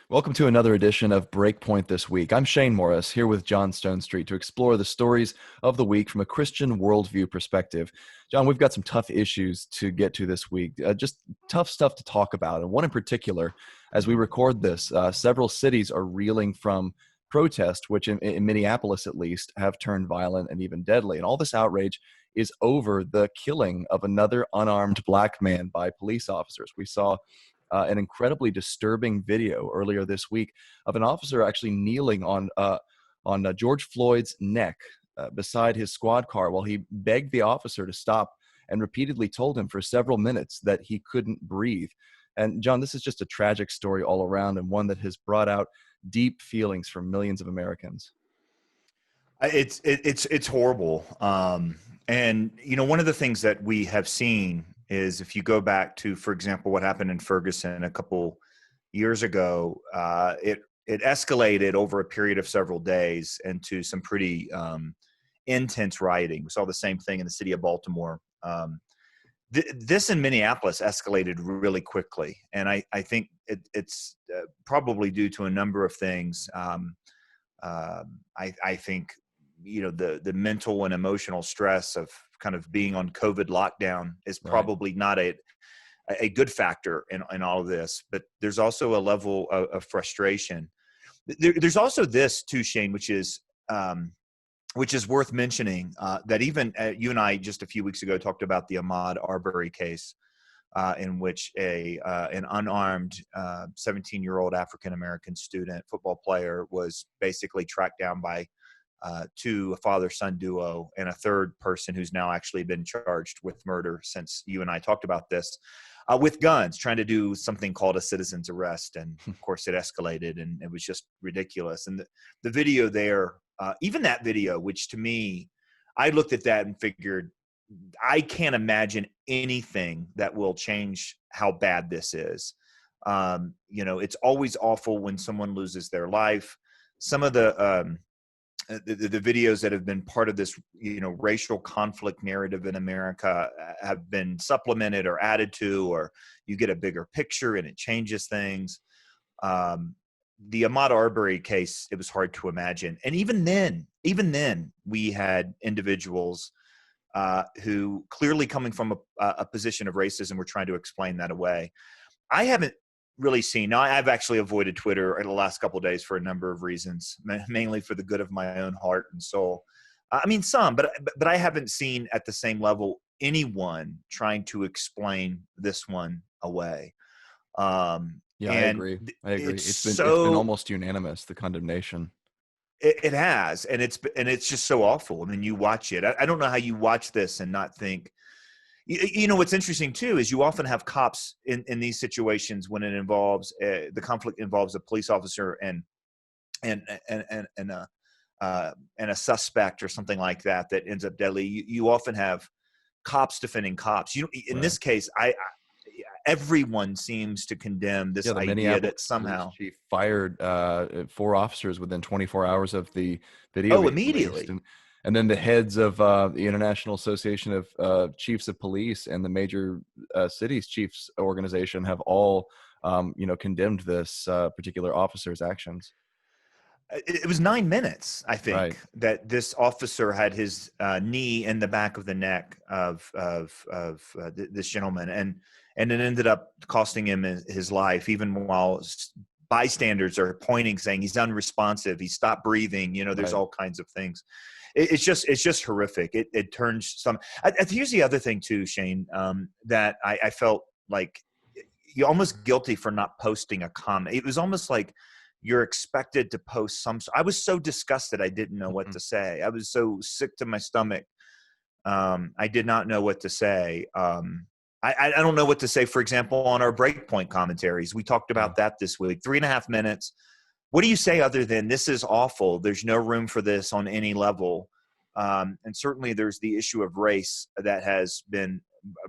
Welcome to another edition of BreakPoint this week. I'm Shane Morris, here with John Stonestreet to explore the stories of the week from a Christian worldview perspective. John, we've got some tough issues to get to this week, just tough stuff to talk about. And one in particular, as we record this, several cities are reeling from protest, which in Minneapolis at least, have turned violent and even deadly. And all this outrage is over the killing of another unarmed black man by police officers. We saw an incredibly disturbing video earlier this week of an officer actually kneeling on George Floyd's neck beside his squad car while he begged the officer to stop and repeatedly told him for several minutes that he couldn't breathe. And John, this is just a tragic story all around, and one that has brought out deep feelings from millions of Americans. It's horrible. And one of the things that we have seen is, if you go back to, for example, what happened in Ferguson a couple years ago, it escalated over a period of several days into some pretty intense rioting. We saw the same thing in the city of Baltimore. This in Minneapolis escalated really quickly, and I think it's probably due to a number of things. I think the mental and emotional stress of kind of being on COVID lockdown is probably not a good factor in all of this, but there's also a level of frustration. There's also this too, Shane, which is worth mentioning, that even you and I just a few weeks ago talked about the Ahmaud Arbery case, in which an unarmed 17-year-old African-American student football player was basically tracked down by to a father-son duo and a third person who's now actually been charged with murder since you and I talked about this, with guns, trying to do something called a citizen's arrest. And of course it escalated, and it was just ridiculous. And the video there, even that video, which to me, I looked at that and figured, I can't imagine anything that will change how bad this is. It's always awful when someone loses their life. Some of the videos that have been part of this, racial conflict narrative in America have been supplemented or added to, or you get a bigger picture and it changes things. The Ahmaud Arbery case, it was hard to imagine. And even then we had individuals who clearly coming from a position of racism were trying to explain that away. I haven't really seen. Now, I've actually avoided Twitter in the last couple of days for a number of reasons, mainly for the good of my own heart and soul. Some, but I haven't seen at the same level anyone trying to explain this one away. Yeah, I agree. It's been almost unanimous, the condemnation. It has, and it's just so awful. I mean, you watch it. I don't know how you watch this and not think. What's interesting too is you often have cops in these situations when it involves the conflict involves a police officer and a suspect or something like that ends up deadly. You often have cops defending cops. In this case, everyone seems to condemn this idea that somehow chief fired 4 officers within 24 hours of the video. Oh, immediately. And then the heads of the International Association of Chiefs of Police and the major cities chiefs organization have all, condemned this particular officer's actions. It was 9 minutes, I think, that this officer had his knee in the back of the neck of this gentleman, and it ended up costing him his life, even while bystanders are pointing, saying he's unresponsive, he stopped breathing. There's all kinds of things. It's just horrific. It turns some. Here's the other thing too, Shane, that I felt like you're almost guilty for not posting a comment. It was almost like you're expected to post some. I was so disgusted, I didn't know what to say. I was so sick to my stomach. I did not know what to say. I don't know what to say, for example, on our BreakPoint commentaries. We talked about that this week. 3.5 minutes. What do you say other than this is awful? There's no room for this on any level. And certainly there's the issue of race that has been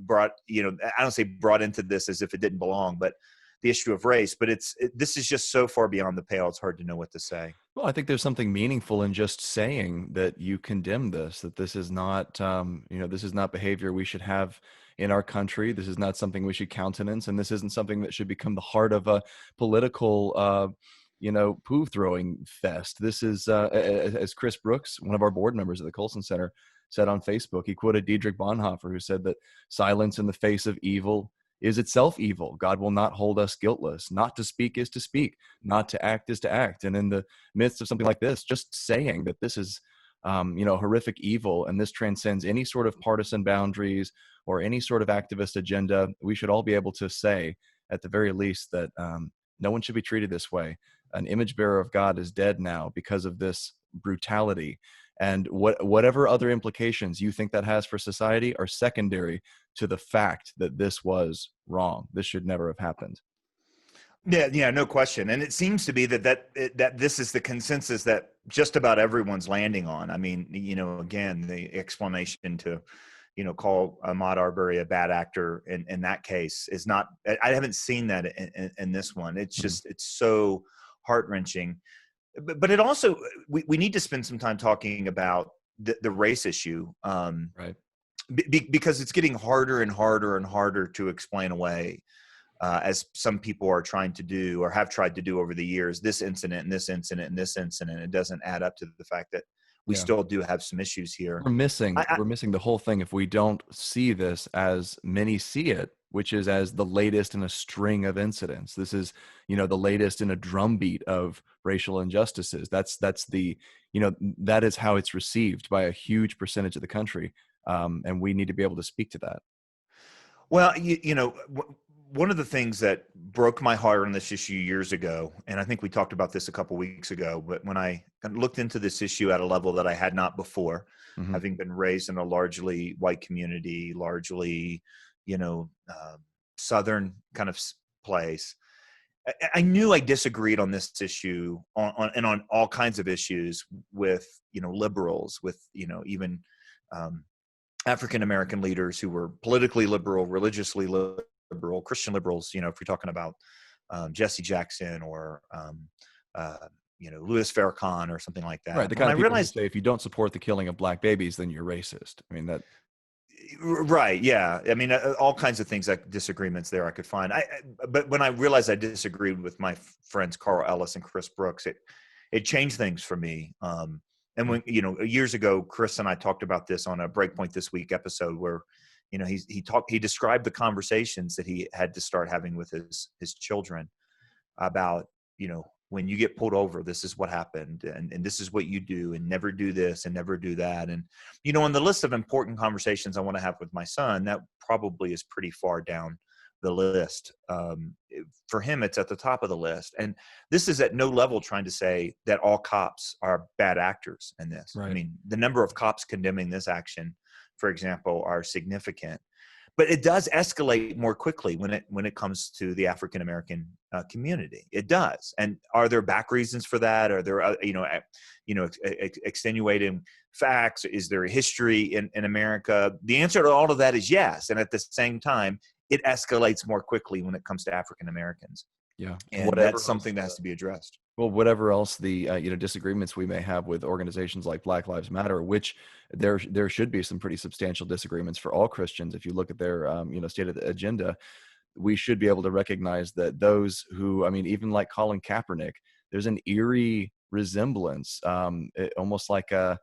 brought, I don't say brought into this as if it didn't belong, but the issue of race. But this is just so far beyond the pale, it's hard to know what to say. Well, I think there's something meaningful in just saying that you condemn this, that this is not, this is not behavior we should have in our country. This is not something we should countenance, and this isn't something that should become the heart of a political poo throwing fest. This is, as Chris Brooks, one of our board members at the Colson Center, said on Facebook. He quoted Dietrich Bonhoeffer, who said that silence in the face of evil is itself evil. God will not hold us guiltless. Not to speak is to speak. Not to act is to act. And in the midst of something like this, just saying that this is, horrific evil, and this transcends any sort of partisan boundaries or any sort of activist agenda, we should all be able to say, at the very least, that no one should be treated this way. An image bearer of God is dead now because of this brutality. And whatever other implications you think that has for society are secondary to the fact that this was wrong. This should never have happened. Yeah, no question. And it seems to be that this is the consensus that just about everyone's landing on. I mean, again, the explanation to, call Ahmaud Arbery a bad actor in that case is not. I haven't seen that in this one. It's just it's so heart-wrenching. But it also, we need to spend some time talking about the race issue, right? Because it's getting harder and harder and harder to explain away, as some people are trying to do or have tried to do over the years. This incident and this incident and this incident, it doesn't add up to the fact that we still do have some issues here. We're missing the whole thing if we don't see this as many see it, which is as the latest in a string of incidents. This is, the latest in a drumbeat of racial injustices. That's the, that is how it's received by a huge percentage of the country. And we need to be able to speak to that. Well, one of the things that broke my heart on this issue years ago, and I think we talked about this a couple weeks ago, but when I looked into this issue at a level that I had not before, having been raised in a largely white community, largely, Southern kind of place, I knew I disagreed on this issue on all kinds of issues with, liberals, with, even African-American leaders who were politically liberal, religiously liberal, Christian liberals, if you're talking about Jesse Jackson or, Louis Farrakhan or something like that. Right. The kind of people who say if you don't support the killing of black babies, then you're racist. I mean, that. Right. Yeah. I mean, all kinds of things, like disagreements there I could find. But when I realized I disagreed with my friends, Carl Ellis and Chris Brooks, it changed things for me. And when, years ago, Chris and I talked about this on a BreakPoint This Week episode where, he described the conversations that he had to start having with his children about, when you get pulled over, this is what happened, and this is what you do, and never do this and never do that. And, on the list of important conversations I want to have with my son, that probably is pretty far down the list. For him, it's at the top of the list. And this is at no level trying to say that all cops are bad actors in this. Right. I mean, the number of cops condemning this action, for example, are significant. But it does escalate more quickly when it comes to the African American community. It does. And are there back reasons for that? Are there extenuating facts? Is there a history in America? The answer to all of that is yes. And at the same time, it escalates more quickly when it comes to African Americans. Yeah, and that's something that has to be addressed. Well, whatever else the disagreements we may have with organizations like Black Lives Matter, which there should be some pretty substantial disagreements for all Christians. If you look at their stated agenda, we should be able to recognize that those who, even like Colin Kaepernick, there's an eerie resemblance, almost like a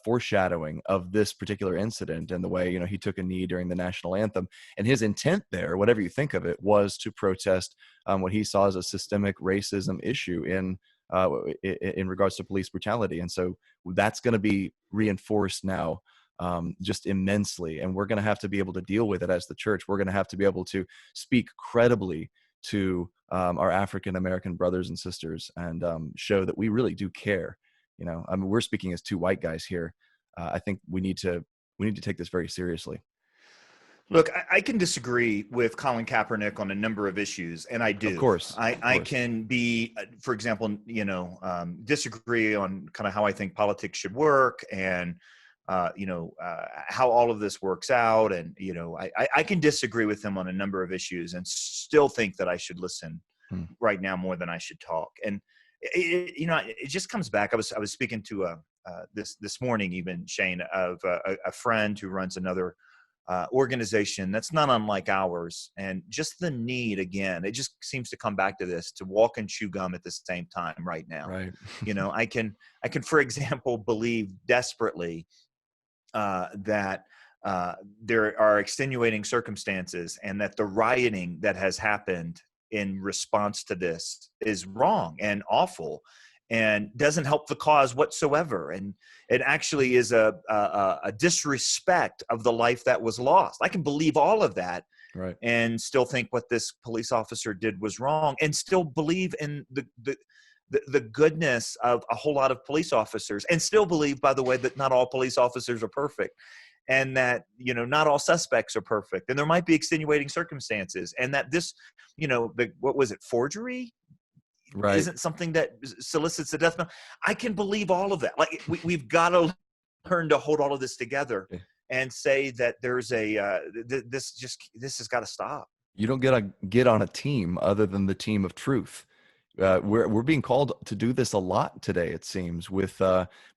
foreshadowing of this particular incident and the way, he took a knee during the national anthem. And his intent there, whatever you think of it, was to protest what he saw as a systemic racism issue in regards to police brutality. And so that's going to be reinforced now just immensely. And we're going to have to be able to deal with it as the church. We're going to have to be able to speak credibly to our African-American brothers and sisters and show that we really do care. We're speaking as two white guys here. I think we need to take this very seriously. Look, I can disagree with Colin Kaepernick on a number of issues, and I do. Of course. I can be, for example, disagree on kind of how I think politics should work and, how all of this works out. And, I can disagree with him on a number of issues and still think that I should listen right now more than I should talk. And it just comes back. I was speaking to this morning, even Shane, of a friend who runs another organization that's not unlike ours, and just the need, again, it just seems to come back to this, to walk and chew gum at the same time right now. Right. I can, for example, believe desperately that there are extenuating circumstances, and that the rioting that has happened in response to this is wrong and awful and doesn't help the cause whatsoever. And it actually is a disrespect of the life that was lost. I can believe all of that, Right. and still think what this police officer did was wrong, and still believe in the goodness of a whole lot of police officers, and still believe, by the way, that not all police officers are perfect, and that, not all suspects are perfect, and there might be extenuating circumstances, and that this, what was it, forgery? Right. Isn't something that solicits the death penalty. I can believe all of that. Like, we've got to learn to hold all of this together Okay. and say that there's this has got to stop. You don't get on a team other than the team of truth. We're being called to do this a lot today, it seems, with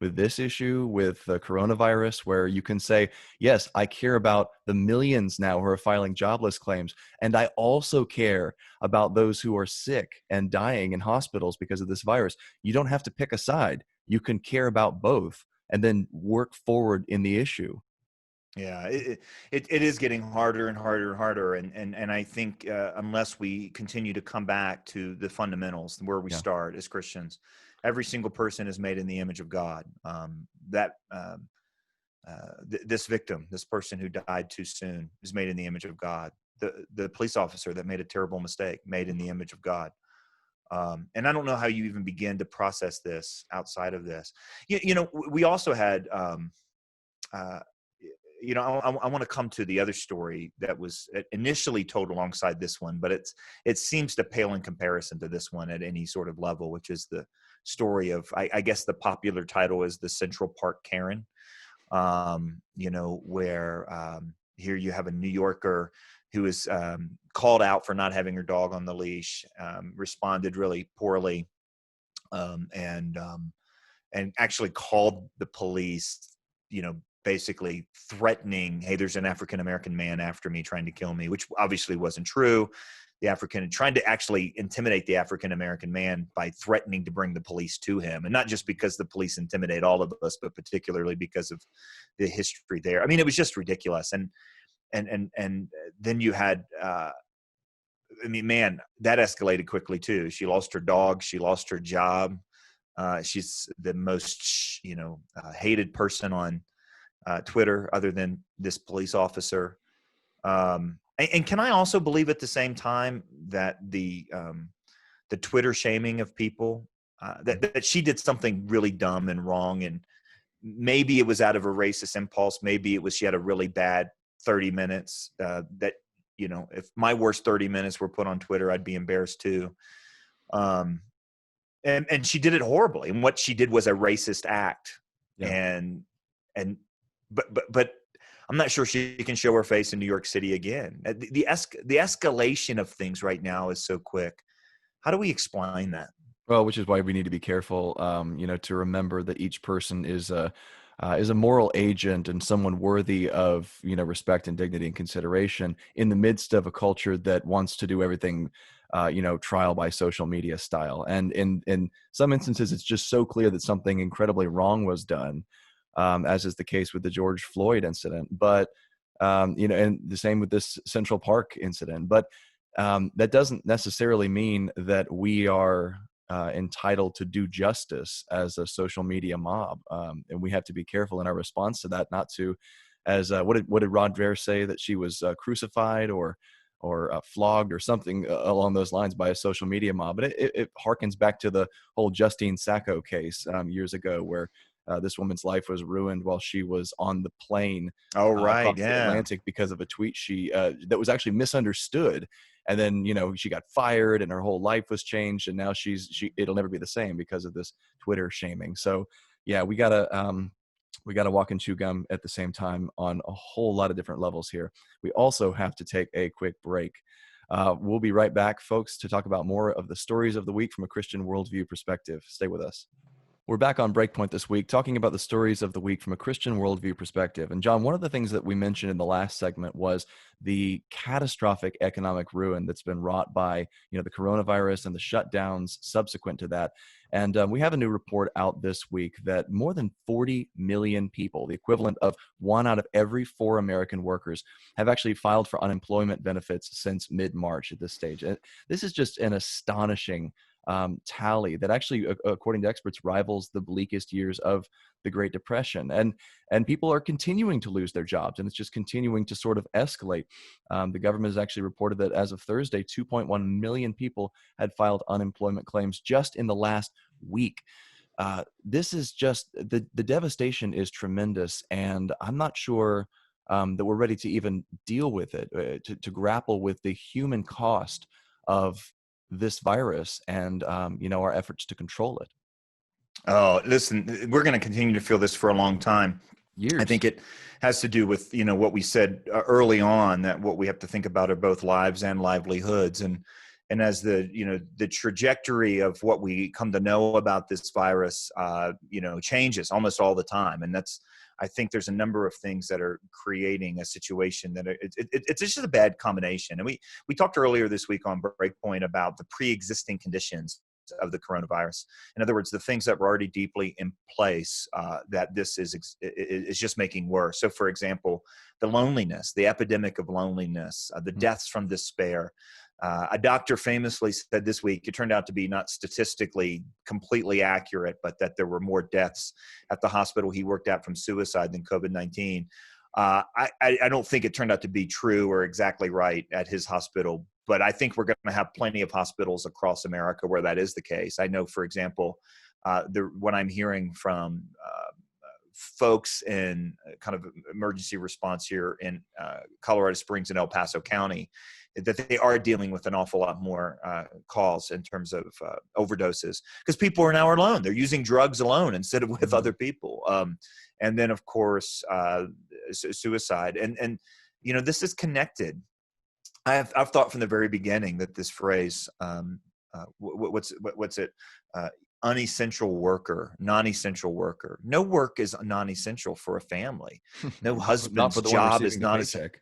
this issue, with the coronavirus, where you can say, yes, I care about the millions now who are filing jobless claims, and I also care about those who are sick and dying in hospitals because of this virus. You don't have to pick a side. You can care about both and then work forward in the issue. Yeah, it is getting harder and harder and harder, and I think unless we continue to come back to the fundamentals, where we Yeah. start as Christians, every single person is made in the image of God. This victim, this person who died too soon, is made in the image of God. The police officer that made a terrible mistake, made in the image of God. And I don't know how you even begin to process this outside of this. We also had. I want to come to the other story that was initially told alongside this one, but it seems to pale in comparison to this one at any sort of level, which is the story of, I guess the popular title is the Central Park Karen, where here you have a New Yorker who is called out for not having her dog on the leash, responded really poorly, and actually called the police, basically threatening, hey, there's an African-American man after me trying to kill me, which obviously wasn't true. Trying to actually intimidate the African-American man by threatening to bring the police to him. And not just because the police intimidate all of us, but particularly because of the history there. I mean, it was just ridiculous. And then you had, man, that escalated quickly too. She lost her dog. She lost her job. She's the most, hated person on Twitter, other than this police officer. And can I also believe at the same time that the Twitter shaming of people, that she did something really dumb and wrong, and maybe it was out of a racist impulse, maybe it was she had a really bad 30 minutes, that, if my worst 30 minutes were put on Twitter, I'd be embarrassed too. And she did it horribly, and what she did was a racist act. Yeah. But I'm not sure she can show her face in New York City again. The escalation of things right now is so quick. How do we explain that? Well, which is why we need to be careful, to remember that each person is a moral agent and someone worthy of, respect and dignity and consideration in the midst of a culture that wants to do everything, trial by social media style. And in some instances, it's just so clear that something incredibly wrong was done, as is the case with the George Floyd incident. But, and the same with this Central Park incident. But that doesn't necessarily mean that we are entitled to do justice as a social media mob. And we have to be careful in our response to that, not to, as what did Rod Dreher say, that she was crucified or flogged or something along those lines by a social media mob. But it harkens back to the whole Justine Sacco case years ago, where this woman's life was ruined while she was on the plane Oh, right. across the Yeah. Atlantic because of a tweet she that was actually misunderstood. And then, she got fired and her whole life was changed. And now it'll never be the same because of this Twitter shaming. So yeah, we gotta walk and chew gum at the same time on a whole lot of different levels here. We also have to take a quick break. We'll be right back, folks, to talk about more of the stories of the week from a Christian worldview perspective. Stay with us. We're back on Breakpoint this week, talking about the stories of the week from a Christian worldview perspective. And John, one of the things that we mentioned in the last segment was the catastrophic economic ruin that's been wrought by, the coronavirus and the shutdowns subsequent to that. And we have a new report out this week that more than 40 million people, the equivalent of 1 out of every 4 American workers, have actually filed for unemployment benefits since mid-March at this stage. And this is just an astonishing tally that actually, according to experts, rivals the bleakest years of the Great Depression. And people are continuing to lose their jobs, and it's just continuing to sort of escalate. The government has actually reported that as of Thursday, 2.1 million people had filed unemployment claims just in the last week. This is just the devastation is tremendous, and I'm not sure that we're ready to even deal with it, to grapple with the human cost of this virus and our efforts to control it. Oh, listen, we're going to continue to feel this for a long time. I Years. think it has to do with, what we said early on, that what we have to think about are both lives and livelihoods. And as the trajectory of what we come to know about this virus, changes almost all the time. And I think there's a number of things that are creating a situation that it's just a bad combination. And we talked earlier this week on Breakpoint about the pre-existing conditions of the coronavirus. In other words, the things that were already deeply in place that this is just making worse. So, for example, the loneliness, the epidemic of loneliness, the deaths from despair. A doctor famously said this week, it turned out to be not statistically completely accurate, but that there were more deaths at the hospital he worked at from suicide than COVID-19. I don't think it turned out to be true or exactly right at his hospital, but I think we're going to have plenty of hospitals across America where that is the case. I know, for example, what I'm hearing from folks in kind of emergency response here in Colorado Springs and El Paso County, that they are dealing with an awful lot more calls in terms of overdoses, because people are now alone. They're using drugs alone instead of with other people. And then, of course, suicide. And this is connected. I've thought from the very beginning that this phrase, what's it? Unessential worker, non-essential worker. No work is non-essential for a family. No husband's job is non-essential.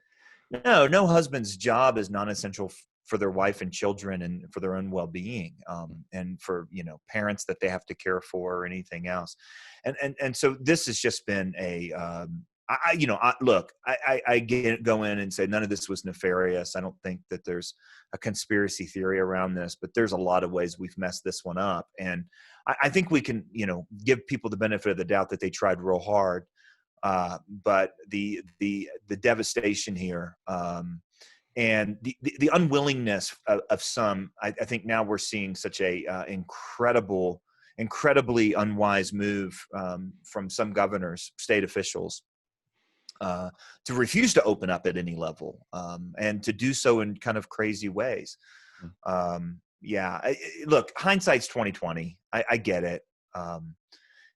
No husband's job is non-essential for their wife and children and for their own well-being, and for parents that they have to care for or anything else. And so this has just been a go in and say none of this was nefarious. I don't think that there's a conspiracy theory around this, but there's a lot of ways we've messed this one up. And I think we can, give people the benefit of the doubt that they tried real hard. But the devastation here, and the unwillingness of some, I think now we're seeing such a incredibly unwise move from some governors, state officials, to refuse to open up at any level, and to do so in kind of crazy ways. Look, hindsight's 2020. I get it.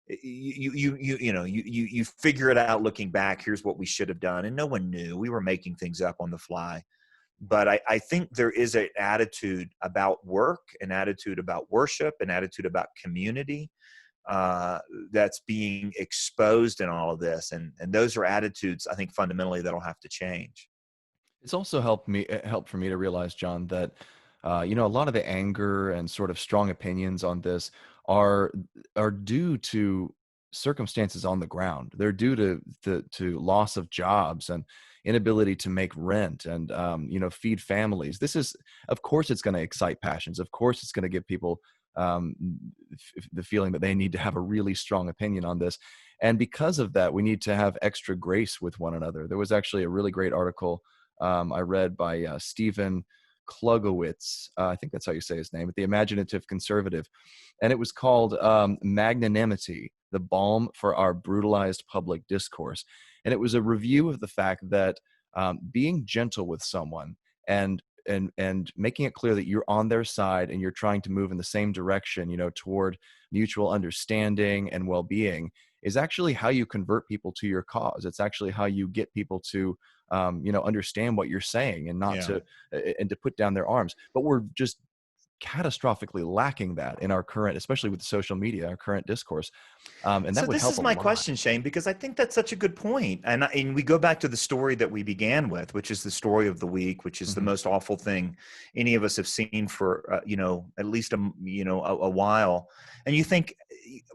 You figure it out looking back. Here's what we should have done, and no one knew. We were making things up on the fly. But I think there is an attitude about work, an attitude about worship, an attitude about community that's being exposed in all of this, and those are attitudes I think fundamentally that'll have to change. It's also helped for me to realize, John, that a lot of the anger and sort of strong opinions on this are due to circumstances on the ground. They're due to loss of jobs and inability to make rent and feed families. This is, of course, it's going to excite passions. Of course, it's going to give people the feeling that they need to have a really strong opinion on this. And because of that, we need to have extra grace with one another. There was actually a really great article I read by Stephen Klugowitz, I think that's how you say his name, The Imaginative Conservative. And it was called Magnanimity, the Balm for Our Brutalized Public Discourse. And it was a review of the fact that being gentle with someone and making it clear that you're on their side and you're trying to move in the same direction, toward mutual understanding and well-being, is actually how you convert people to your cause. It's actually how you get people to understand what you're saying and not to put down their arms. But we're just catastrophically lacking that in our current, especially with social media, our current discourse. And So that would this help is a my lot. question, Shane, because I think that's such a good point. And we go back to the story that we began with, which is the story of the week, which is the Mhm. most awful thing any of us have seen for, at least a while. And you think,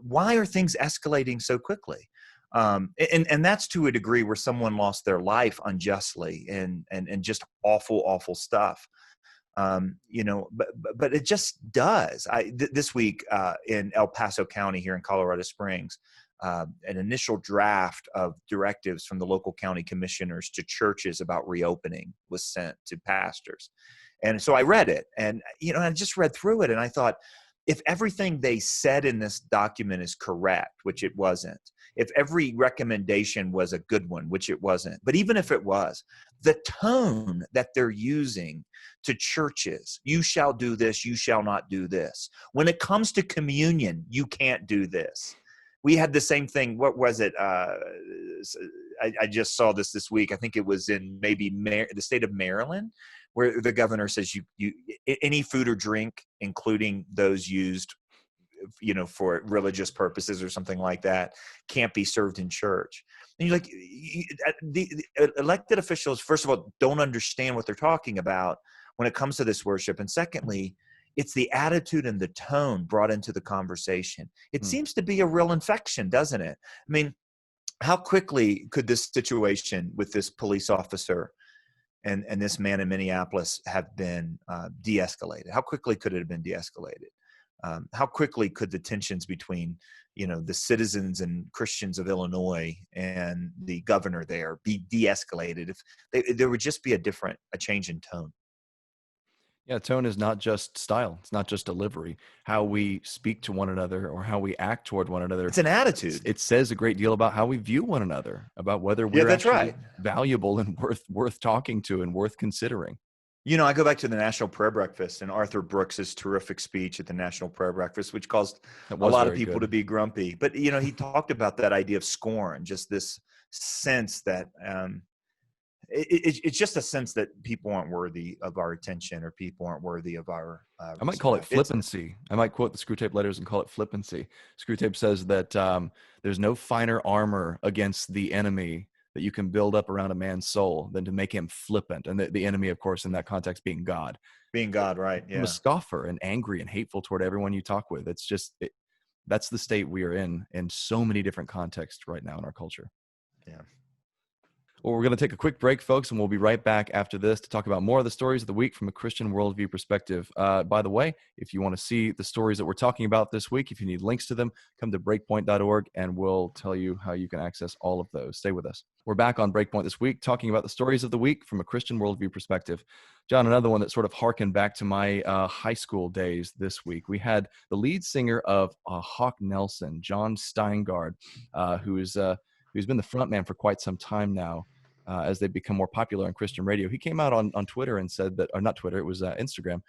why are things escalating so quickly? And that's to a degree where someone lost their life unjustly and just awful, awful stuff. But it just does. This week in El Paso County here in Colorado Springs, an initial draft of directives from the local county commissioners to churches about reopening was sent to pastors. And so I read it, and I just read through it, and I thought, if everything they said in this document is correct, which it wasn't, if every recommendation was a good one, which it wasn't, but even if it was, the tone that they're using to churches, you shall do this, you shall not do this. When it comes to communion, you can't do this. We had the same thing. What was it? I just saw this week. I think it was in maybe the state of Maryland, where the governor says you any food or drink, including those used, for religious purposes or something like that, can't be served in church. And you're like, the elected officials, first of all, don't understand what they're talking about when it comes to this worship. And secondly, it's the attitude and the tone brought into the conversation. It Mm. seems to be a real infection, doesn't it? I mean, how quickly could this situation with this police officer and this man in Minneapolis have been de-escalated? How quickly could it have been de-escalated? How quickly could the tensions between, the citizens and Christians of Illinois and the governor there be de-escalated if there would just be a change in tone? Yeah, tone is not just style. It's not just delivery. How we speak to one another or how we act toward one another, It's an attitude. it says a great deal about how we view one another, about whether Yeah, we're that's actually right. valuable and worth talking to and worth considering. I go back to the National Prayer Breakfast and Arthur Brooks's terrific speech at the National Prayer Breakfast, which caused That a was lot of very people to good. be grumpy. But, he talked about that idea of scorn, just this sense that it's just a sense that people aren't worthy of our attention, or people aren't worthy of our I might call it respect. It's flippancy. I might quote the screw tape letters and call it flippancy. Screw tape says that there's no finer armor against the enemy that you can build up around a man's soul than to make him flippant. And the enemy, of course, in that context being God. being God, right? I'm a Yeah. scoffer and angry and hateful toward everyone you talk with. It's just, that's the state we are in so many different contexts right now in our culture. Yeah. Well, we're going to take a quick break, folks, and we'll be right back after this to talk about more of the stories of the week from a Christian worldview perspective. By the way, if you want to see the stories that we're talking about this week, if you need links to them, come to breakpoint.org and we'll tell you how you can access all of those. Stay with us. We're back on Breakpoint this week talking about the stories of the week from a Christian worldview perspective. John, another one that sort of harkened back to my high school days this week. We had the lead singer of Hawk Nelson, John Steingard, who's been the frontman for quite some time now. As they become more popular on Christian radio, he came out on Twitter and said that, or not Twitter, it was Instagram,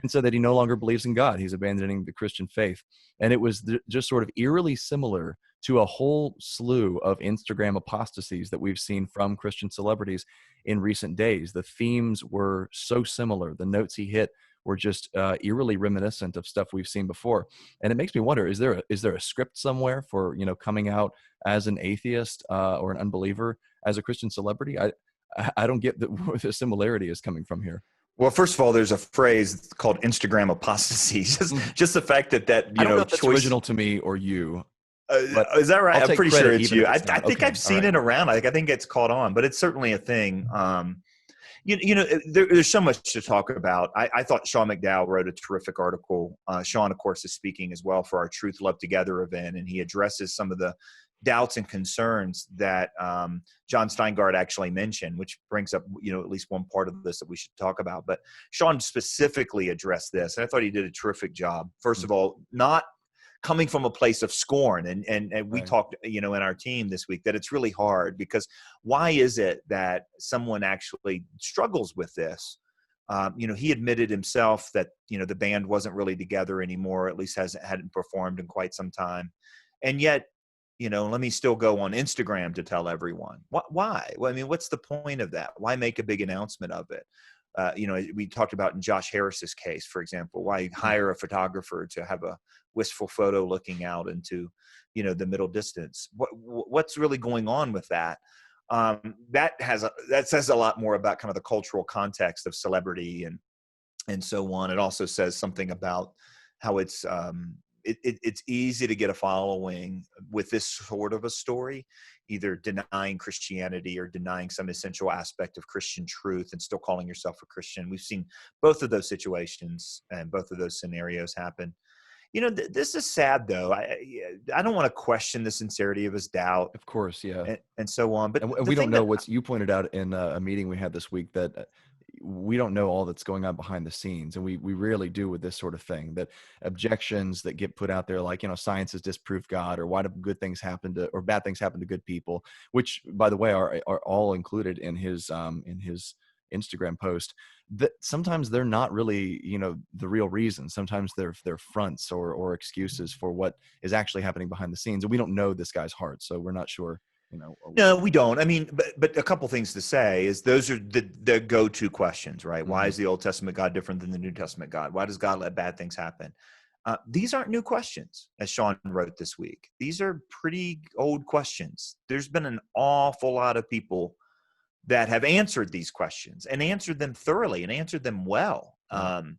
and said that he no longer believes in God. He's abandoning the Christian faith. And it was just sort of eerily similar to a whole slew of Instagram apostasies that we've seen from Christian celebrities in recent days. The themes were so similar. The notes he hit were just eerily reminiscent of stuff we've seen before. And it makes me wonder, is there a script somewhere for, coming out as an atheist or an unbeliever as a Christian celebrity? I don't get where the similarity is coming from here. Well, first of all, there's a phrase called Instagram apostasy. Just the fact that I don't know if that's choice. original to me or you, but Is that right? I'll I'm take pretty sure credit it's even you. if I it's not. think Okay, I've all seen right. it around. Like, I think it's caught on, but it's certainly a thing. There's so much to talk about. I thought Sean McDowell wrote a terrific article. Sean, of course, is speaking as well for our Truth, Love, Together event, and he addresses some of the doubts and concerns that John Steingard actually mentioned, which brings up, at least one part of this that we should talk about. But Sean specifically addressed this, and I thought he did a terrific job. First of all, not coming from a place of scorn. And we Right. talked, in our team this week, that it's really hard, because why is it that someone actually struggles with this? He admitted himself that, the band wasn't really together anymore, at least hadn't performed in quite some time. And yet, let me still go on Instagram to tell everyone. Why? Well, I mean, what's the point of that? Why make a big announcement of it? we talked about in Josh Harris's case, for example, why hire a photographer to have a wistful photo looking out into, the middle distance. What's really going on with that? That says a lot more about kind of the cultural context of celebrity and so on. It also says something about how it's easy to get a following with this sort of a story, either denying Christianity or denying some essential aspect of Christian truth and still calling yourself a Christian. We've seen both of those situations and both of those scenarios happen. This is sad, though. I don't want to question the sincerity of his doubt, Of course, yeah. and so on. But And the we don't thing know that, you pointed out in a meeting we had this week that we don't know all that's going on behind the scenes. And we rarely do with this sort of thing, that objections that get put out there, like, science has disproved God, or why do good things happen to, or bad things happen to good people, which, by the way, are all included in his Instagram post, that sometimes they're not really, the real reason. Sometimes they're fronts or excuses for what is actually happening behind the scenes. And we don't know this guy's heart, so we're not sure. No, we don't. I mean, but a couple things to say is those are the go-to questions, right? Why is the Old Testament God different than the New Testament God? Why does God let bad things happen? These aren't new questions, as Sean wrote this week. These are pretty old questions. There's been an awful lot of people that have answered these questions and answered them thoroughly and answered them well. And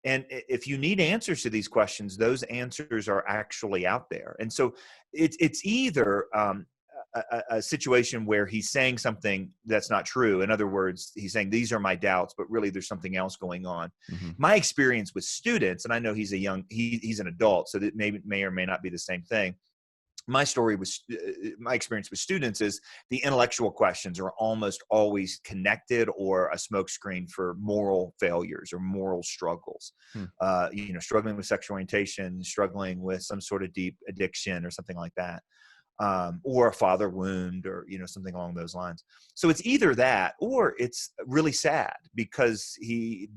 if you need answers to these questions, those answers are actually out there. And so it's either a situation where he's saying something that's not true. In other words, he's saying, these are my doubts, but really there's something else going on. My experience with students, and I know he's he's an adult, so that may or may not be the same thing. My experience with students is the intellectual questions are almost always connected or a smokescreen for moral failures or moral struggles. Struggling with sexual orientation, struggling with some sort of deep addiction or something like that. Or a father wound, or something along those lines. So it's either that, or it's really sad because he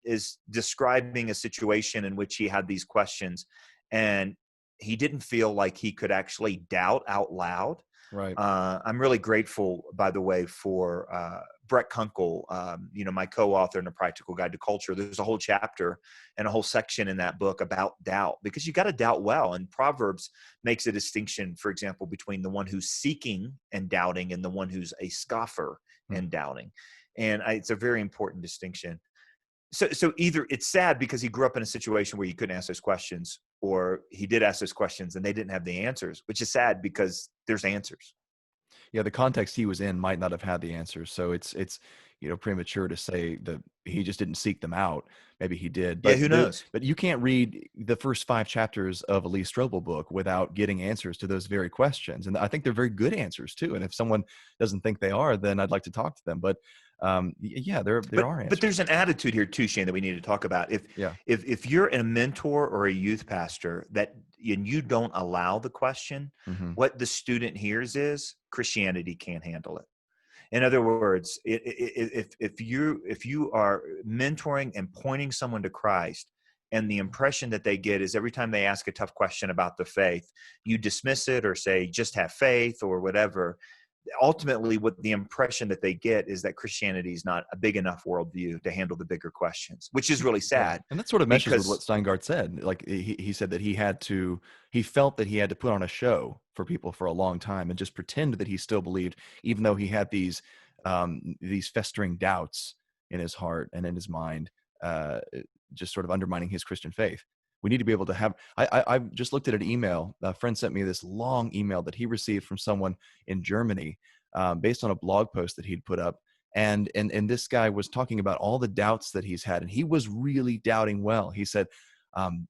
is describing a situation in which he had these questions and he didn't feel like he could actually doubt out loud. Right. I'm really grateful, by the way, for Brett Kunkel, my co-author in A Practical Guide to Culture. There's a whole chapter and a whole section in that book about doubt, because you got to doubt well. And Proverbs makes a distinction, for example, between the one who's seeking and doubting and the one who's a scoffer and doubting. And it's a very important distinction. So either it's sad because he grew up in a situation where he couldn't ask those questions, or he did ask those questions and they didn't have the answers, which is sad because there's answers. Yeah, the context he was in might not have had the answers. So it's premature to say that he just didn't seek them out. Maybe he did. But Yeah, who knows? But you can't read the first 5 chapters of a Lee Strobel book without getting answers to those very questions. And I think they're very good answers too. And if someone doesn't think they are, then I'd like to talk to them. But there are answers. But there's an attitude here too, Shane, that we need to talk about. If you're a mentor or a youth pastor and you don't allow the question, what the student hears is Christianity can't handle it. In other words, if you are mentoring and pointing someone to Christ, and the impression that they get is every time they ask a tough question about the faith, you dismiss it or say, just have faith or whatever. Ultimately, what the impression that they get is that Christianity is not a big enough worldview to handle the bigger questions, which is really sad. And that sort of meshes with what Steingart said. Like he said that he felt that he had to put on a show for people for a long time and just pretend that he still believed, even though he had these festering doubts in his heart and in his mind, just sort of undermining his Christian faith. We need to be able to have, I just looked at an email. A friend sent me this long email that he received from someone in Germany based on a blog post that he'd put up. And this guy was talking about all the doubts that he's had. And he was really doubting well. He said,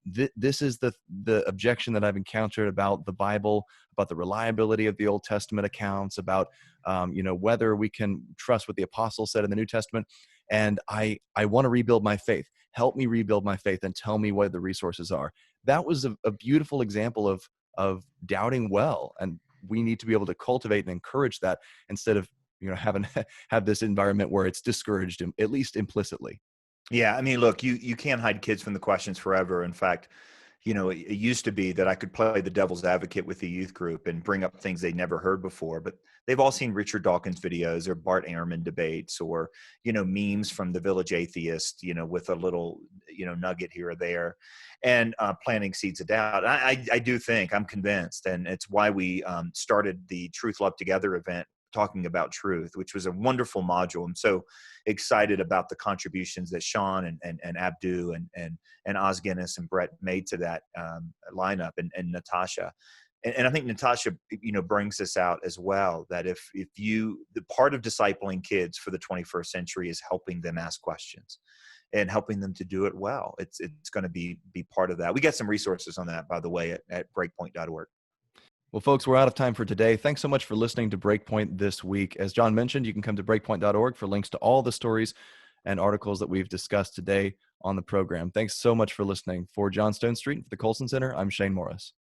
this is the objection that I've encountered about the Bible, about the reliability of the Old Testament accounts, about, whether we can trust what the apostles said in the New Testament. And I want to rebuild my faith. Help me rebuild my faith and tell me what the resources are. That was a beautiful example of doubting well. And we need to be able to cultivate and encourage that instead of, have this environment where it's discouraged, at least implicitly. Yeah. I mean, look, you can't hide kids from the questions forever. In fact, it used to be that I could play the devil's advocate with the youth group and bring up things they'd never heard before, but they've all seen Richard Dawkins videos or Bart Ehrman debates or, memes from the Village Atheist, with a little, nugget here or there, and planting seeds of doubt. I do think, I'm convinced, and it's why we started the Truth Love Together event talking about truth, which was a wonderful module. I'm so excited about the contributions that Sean and Abdu and Oz Guinness and Brett made to that lineup, and Natasha. And I think Natasha, brings this out as well, that if the part of discipling kids for the 21st century is helping them ask questions and helping them to do it well. It's going to be part of that. We got some resources on that, by the way, at breakpoint.org. Well, folks, we're out of time for today. Thanks so much for listening to BreakPoint this week. As John mentioned, you can come to breakpoint.org for links to all the stories and articles that we've discussed today on the program. Thanks so much for listening. For John Stonestreet, for the Colson Center, I'm Shane Morris.